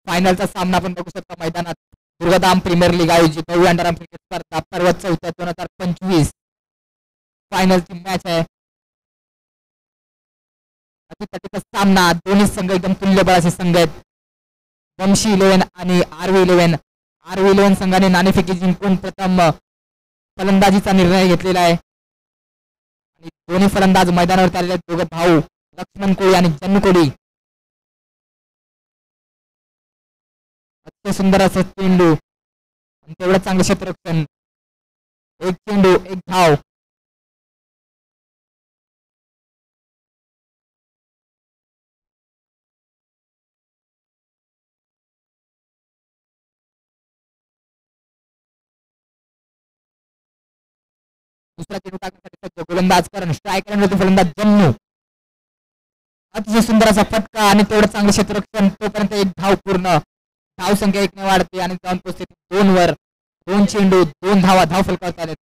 फायनलचा सामना आपण बघू शकता मैदानात. दुर्गाधाम प्रीमियर लीग आयोजित 9व्या अंडरआर्म क्रिकेट स्पर्धा पर्व 4 2025 फायनलची मॅच आहे. अतितटीचा सामना. दोन्ही संघ एकदम तुल्यबळ संघ आहेत. वंशी 11 आणि आरवी 11. आरवी 11 संघाने नाणेफेकी जिंकून प्रथम फलंदाजीचा निर्णय घेतलेला आहे आणि दोन्ही फलंदाज मैदानावर आलेले आहेत. दोघं भाऊ लक्ष्मण कोळी आणि जन्नू कोळी. अतिशय सुंदर असं चेंडू आणि तेवढं चांगलं क्षेत्ररक्षण. एक चेंडू एक धाव. दुसरा चेंडू टाकण्यासाठी गोलंदाज करण. स्ट्राईक करण्यासाठी फलंदाज जन्नू. अतिशय सुंदर असा फटका आणि तेवढं चांगलं क्षेत्ररक्षण. तोपर्यंत एक धाव पूर्ण. धाव संख्या 1 ने वाढते आणि जाऊन पोहोचते 2 वर. 2 चेंडू 2 धावा. धाव फलकावत आलेत.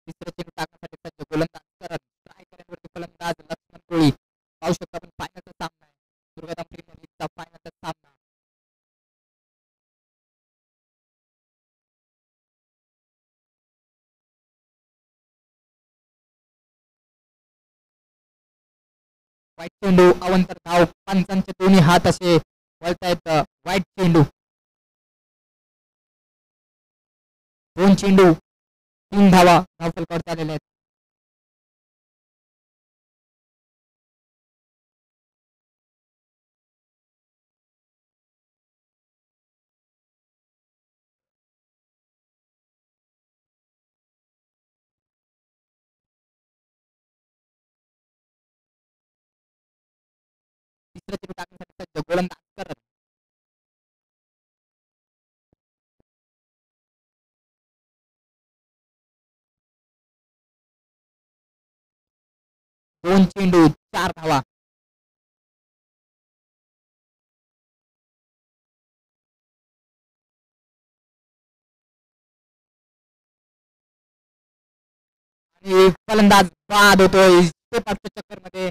तिसरा चेंडू टाकण्यासाठी गोलंदाज करण. स्ट्राईक करण्यावरती फलंदाज लक्ष्मण कोळी. पाहू शकता आपण फायनलचा सामना आहे. दुर्गाधाम प्रीमियर लीगचा फायनलचा सामना. वाईट चेंडू अवंतर धाव. पंचांचे दोन्ही हात असे वळतायत. वाईट चेंडू. 2 चेंडू 3 धावा. धाव फलकावरती आलेले आहेत. तिसरा चेंडू टाकण्यासाठी गोलंदाज करण. 2 चेंडू 4 धावा. आणि फलंदाज बाद होतोय. चक्कर मध्ये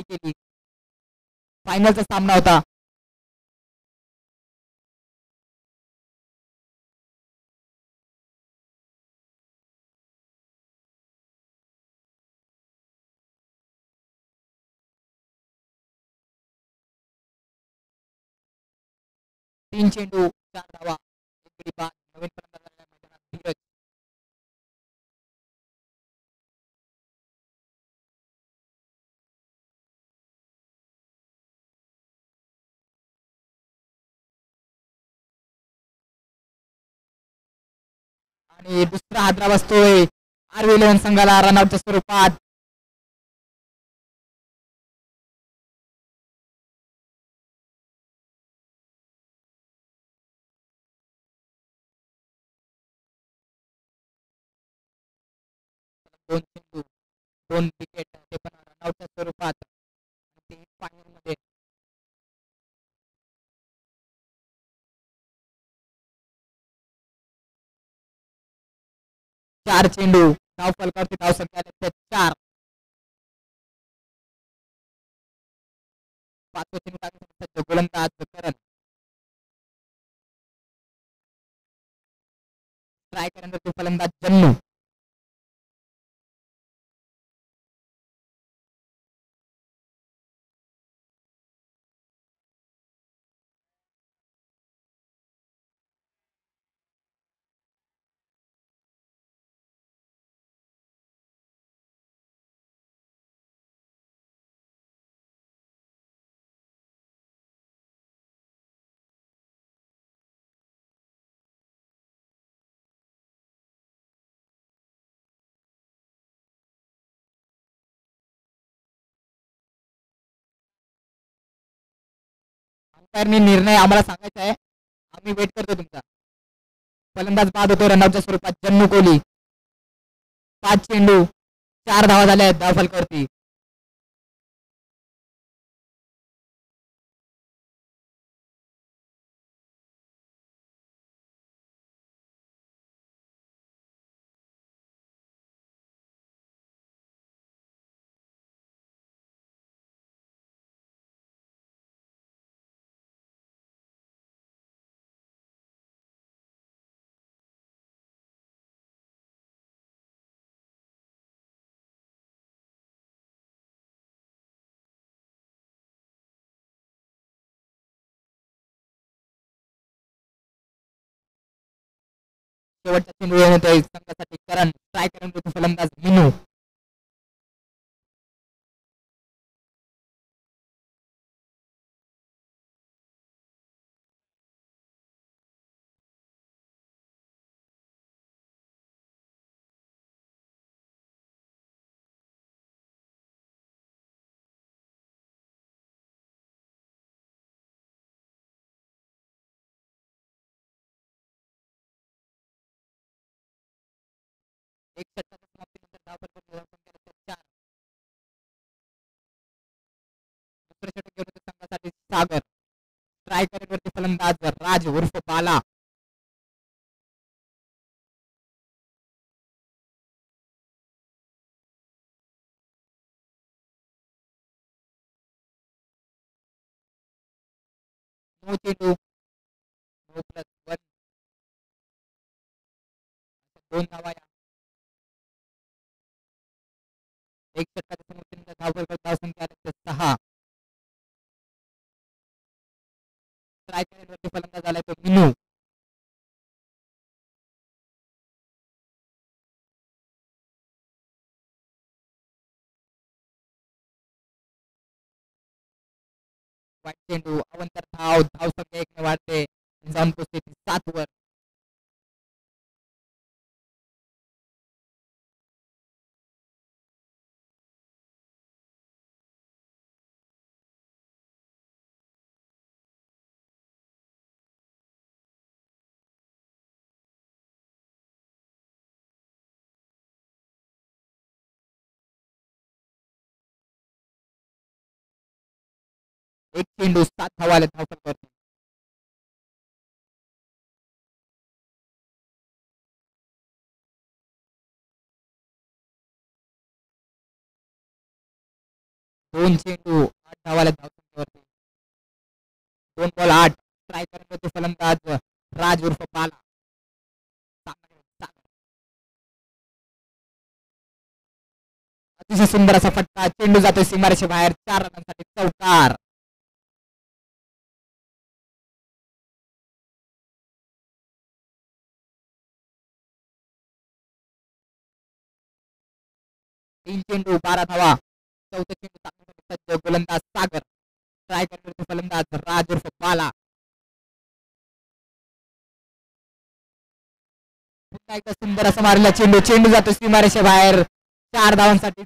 केली. फायनलचा सामना होता. तीन चेंडू 4 धावा. एक बाद. नवीन फलंदाज मैदानात धीरज. आणि दुसरा हादरा बसतोय आरवी 11 संघाला रनआउटच्या स्वरूपात. दोन चेंडू 2 विकेट ते पण रनआउटच्या स्वरूपात. ते फायनल मध्ये 4 चेंडू. धाव फलकावरती धाव संख्या 4. 5 चेंडू टाकण्यासाठी गोलंदाज करण. ट्राय करण्यासाठी फलंदाज जन्नू. अंपायरने निर्णय आम्हाला सांगायचा आहे. आम्ही वेट करतो तुमचा. फलंदाज बाद होतो रनआउटच्या स्वरूपात जन्नू कोहली. 5 चेंडू 4 धावा झाल्या आहेत धाव फलकावरती. शेवटचा चेंडू येऊन होते संघासाठी करण ट्राय करून होते फलंदाज मिनू. एक षटकाच्या समाप्तीनंतर धावफलकावरती धावसंख्या लक्षात 4. दुसरे षटक घेऊन होते संघासाठी सागर ट्राय करेल वरती फलंदाज राज उर्फ बाला. नो चेंडू नो प्लस वन 2 धावा या एक षटकाच्या समाप्तीनंतर धावसंख्या लक्षात 6. ट्राय करेल वरती फलंदाज आलाय तो मिनू. वाईट चेंडू अवंतर धावसंख्या 1 ने वाढते जाऊन पोहोचते 7 वर. एक चेंडू 7 धावा आले धावफलकावरती. दोन चेंडू 8 धावा आले धावसंख्येवरती. 2 बॉल 8 ट्राय करत होते फलंदाज राज उर्फ बाला. अतिशय सुंदर असा फटका चेंडू जातोय सीमारेषे बाहेर 4 रनांसाठी चौकार. तीन चेंडू 12 धावा. चौथा चेंडू टाकण्यासाठी सज्ज गोलंदाज सागर ट्राय करत होते फलंदाज राज उर्फ बाला. पुन्हा एकदा सुंदर असा मारलेला चेंडू चेंडू जातो सीमारेषे बाहेर 4 धावांसाठी.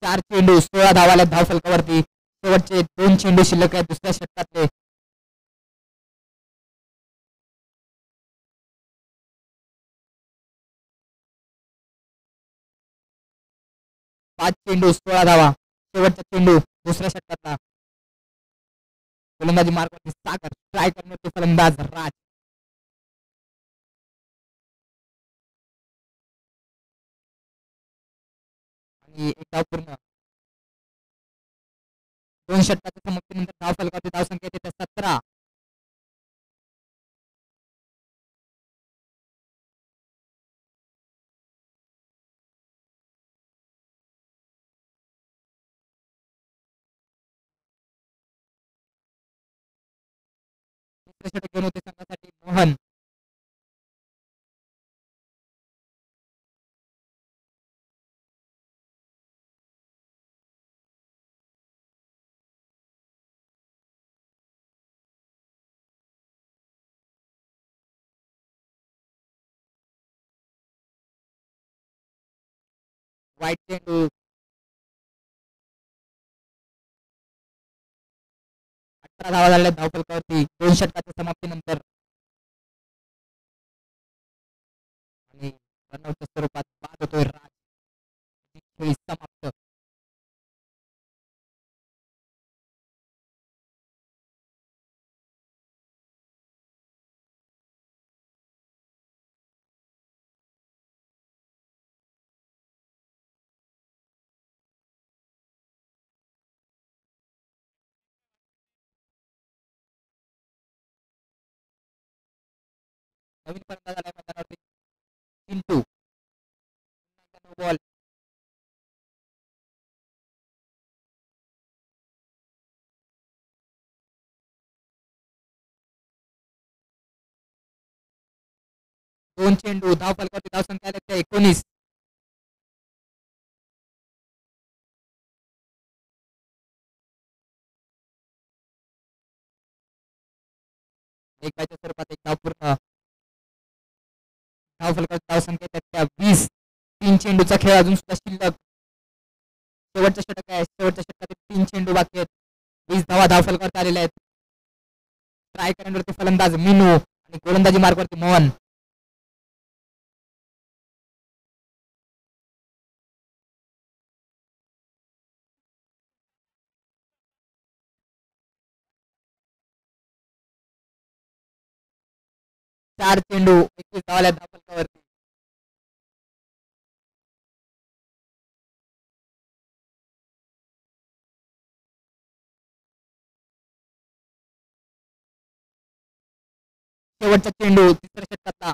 चार चेंडू 16 धावा आल्या धावफलकावरती. शेवटचे 2 चेंडू शिल्लक आहेत दुसऱ्या षटकातले. पाच चेंडू 16 धावा. शेवटचा चेंडू दुसऱ्या षटकातला. गोलंदाजी मार्गावरती सागर ट्राय करण्याचे फलंदाज राज. आणि एक धाव पूर्ण. 2 षटकाच्या समाप्तीनंतर धावफलकावरती धावसंख्या येते 17. दुसरे षटक घेऊन होते संघासाठी मोहन. वाईट चेंडू 18 धावा झाल्या धावफलकावरती 2 षटकाच्या समाप्तीनंतर. आणि रनआउटच्या स्वरूपात बाद होतोय राज. खेळी समाप्त. नवीन फलंदाज आलाय मैदानावरती चिंटू. बॉल 2 चेंडू धाव फलकावरती धावसंख्या आल्या त्या 19. एक बायच्या स्वरूपात एक धाव पूर्ण धाव फलकावरती धावसंख्या त्या 20. 3 चेंडूचा खेळ अजून सुद्धा शिल्लक. शेवटचं षटक आहे. शेवटच्या षटकातील 3 चेंडू बाकी आहेत. 20 धावा धाव फलकावरती आलेल्या आहेत. ट्राय करण्यावरती फलंदाज मिनू आणि गोलंदाजी मार्गवरती मोहन. चार चेंडू 21 धावा धाव फलकावरती. शेवटचा चेंडू तिसऱ्या षटकातला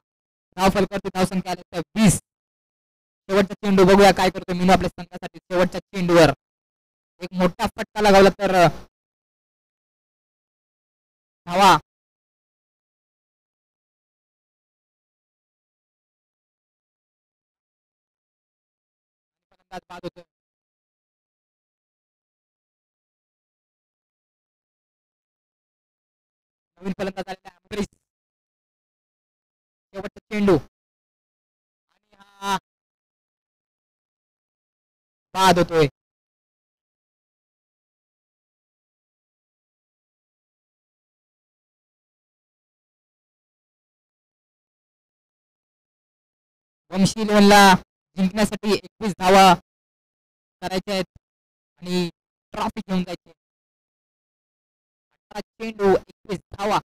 धाव फलकावरती धावसंख्या आल्या त्या 20. शेवटचा चेंडू बघूया काय करतो मीनू आपल्या संघासाठी. शेवटच्या चेंडूवर एक मोठा फटका लगावला तर धावा बाद होतो. नवीन फलंदाज आलेला अमरीश. शेवटचा चेंडू आणि हा बाद होतोय. वंशी इलेव्हनला जिंकण्यासाठी 21 धावा करायच्या आहेत आणि ट्रॉफी घेऊन जायची. 18 चेंडू 21 धावा.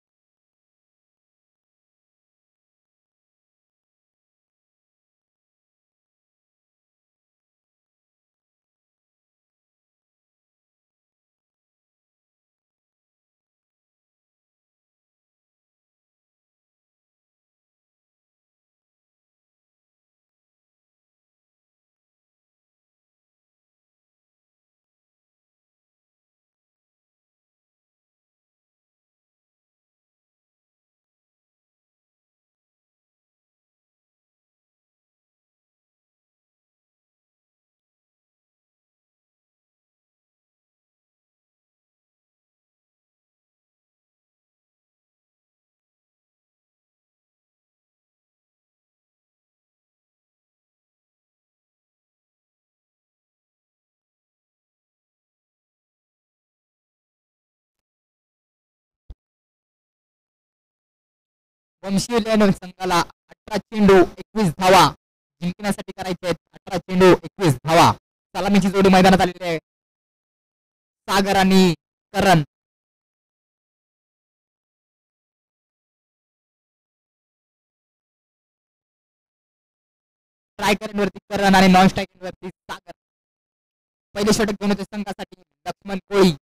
वंशी इलेव्हन संघाला 18 चेंडू 21 धावा जिंकण्यासाठी करायचे आहेत. 18 चेंडू 21 धावा. सलामीची जोडी मैदानात आलेली आहे. सागर आणि करण. स्ट्राईक वरती करण आणि नॉन स्ट्राईक वरती सागर. पहिले षटक घेऊन होते संघासाठी लक्ष्मण कोळी.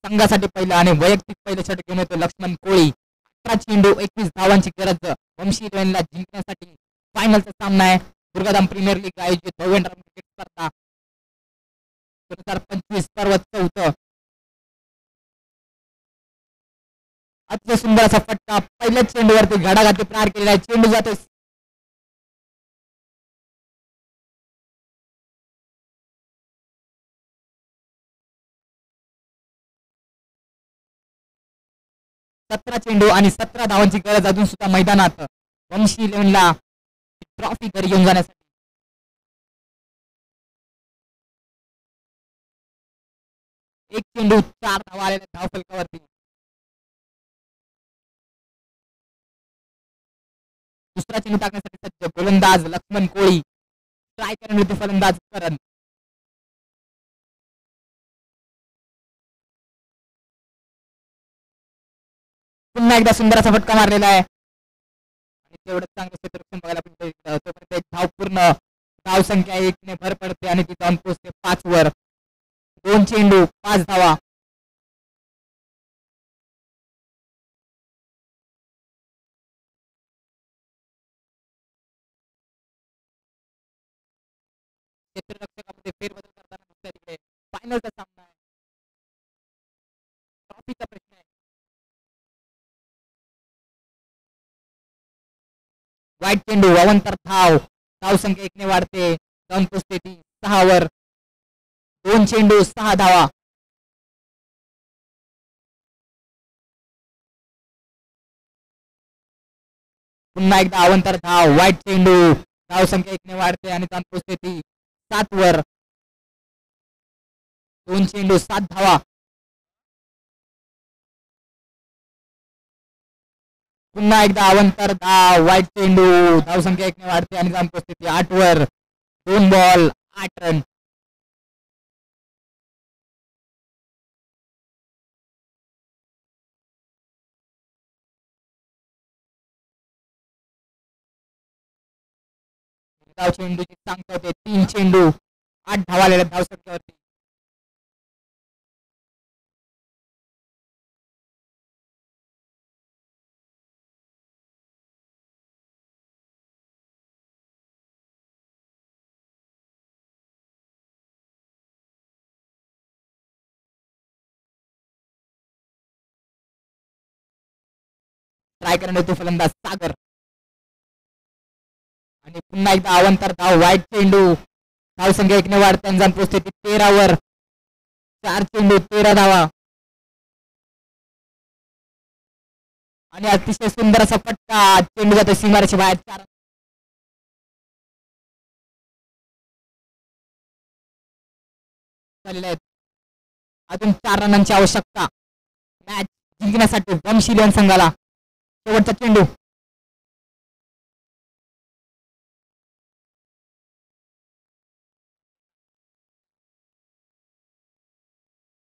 संघासाठी पहिलं आणि वैयक्तिक पहिलं षटक घेऊन येतो लक्ष्मण कोळी. 18 चेंडू 21 धावांची गरज वंशी इलेव्हनला जिंकण्यासाठी. फायनलचा सामना आहे. दुर्गाधाम प्रीमियर लीग आयोजित भव्य क्रिकेट स्पर्धा 2025 सर्व 4. अतिशय सुंदर असा फटका पहिल्याच चेंडूवरती घडाघाती प्रहार केलेला आहे. चेंडू जातो 17 चेंडू आणि 17 धावांची गरज अजून सुद्धा मैदानात वंशी इलेव्हनला ट्रॉफी घरी घेऊन जाण्यासाठी. एक चेंडू 4 धावा आलेल्या धाव फलकावरती. दुसरा चेंडू टाकण्यासाठी सज्ज गोलंदाज लक्ष्मण कोळी. ट्राय करण्यासाठी फलंदाज करण. पुन्हा एकदा सुंदर असा फटका मारलेला आहे आणि तेवढं चांगलं क्षेत्ररक्षण बघायला तोपर्यंत एक धाव पूर्ण धावसंख्या 1 भर पडते आणि ती जाऊन पोहोचते 5 वर. 2 चेंडू 5 धावा. क्षेत्ररक्षकामध्ये फेरबदल करताना दुसऱ्या तिकडे फायनलचा सामना आहे. ट्रॉफीचा प्रश्न आहे. वाईट चेंडू अवंतर धावसंख्या 1 वाढते. जाऊन पोचते ती 6 वर. 2 चेंडू 6 धावा. पुन्हा एकदा अवंतर वाईट चेंडू धावसंख्या 1 वाढते आणि जाऊन पोचते ती 7 वर. 2 चेंडू 7 धावा. पुन्हा एकदा अवंतर वाईट चेंडू धावसंख्या 1 वाढते आणि जाऊन पोचते ती 8 वर. 2 बॉल 8 रन. चेंडूची सांगता होते 3 चेंडू 8 धावा आलेल्या धावसंख्येवरती. ट्राय करणार तो फलंदाज सागर. आणि पुन्हा एकदा अवंतर वाईट चेंडू धावसंख्या 1 वाढते आणि जाऊन पोहोचते ती 13 वर. 4 चेंडू 13 धावा. आणि अतिशय सुंदर असा फटका चेंडू जातो सीमारेषे बाहेर. 4 झालेले आहेत. अजून 4 रनांची आवश्यकता मॅच जिंकण्यासाठी वंशी इलेव्हन संघाला. शेवटचा चेंडू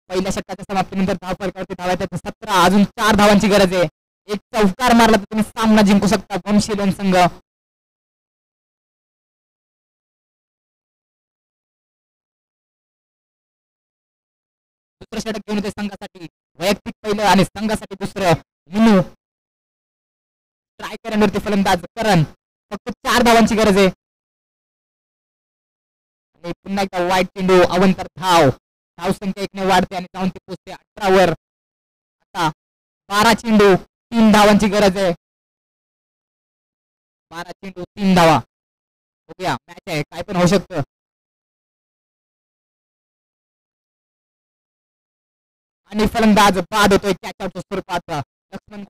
पहिल्या षटकाच्या समाप्तीनंतर धावफलकावरती धावा येतात 17. अजून 4 धावांची गरज आहे. एक चौकार मारला तर तुम्ही सामना जिंकू शकता वंशी इलेव्हन संघ. दुसरं षटक घेऊन येते संघासाठी. वैयक्तिक पहिलं आणि संघासाठी दुसरं. मिनू ट्राय करण्यावरती फलंदाज करण. फक्त 4 धावांची गरज आहे. आणि पुन्हा एकदा वाईट चेंडू अवंतर धावसंख्या 1 वाढते आणि जाऊन ती पोचते 18 वर. आता 12 चेंडू 3 धावांची गरज आहे. 12 चेंडू 3 धावा. बघूया मॅच आहे काय पण होऊ शकतं. आणि फलंदाज बाद होतोय कॅच आउटच्या स्वरूपात. लक्ष्मण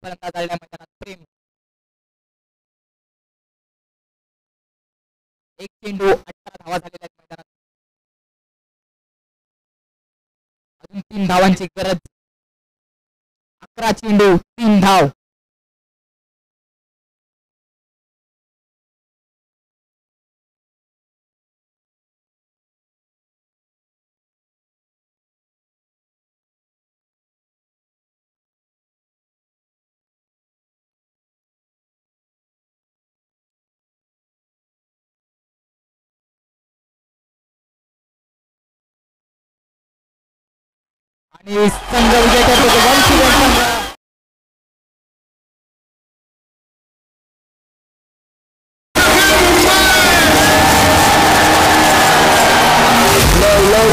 फलंदाज आलेल्या मैदानात प्रेम. 1 चेंडू 18 धावा झालेल्या आहेत मैदानात. अजून 3 धावांची गरज. 11 चेंडू 3 धाव. आणि संघ विजय करतो वंशी इलेव्हन संघ.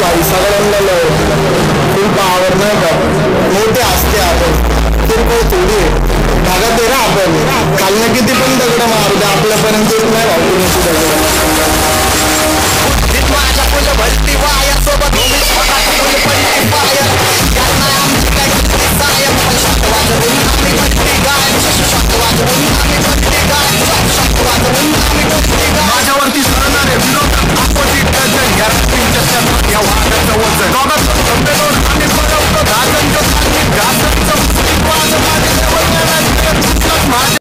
भाई सगळ्यांना लव फुल पावर नाही का मोठे असते आपण किरकोळ थोडी भागात आहे ना आपण खालनं किती पण दगड मारू दे आपल्यापर्यंत नाही भाऊ भरती वाया सोबत माझ्यावरती सरणारे विरोधात अपोजिट या वादाचं वजन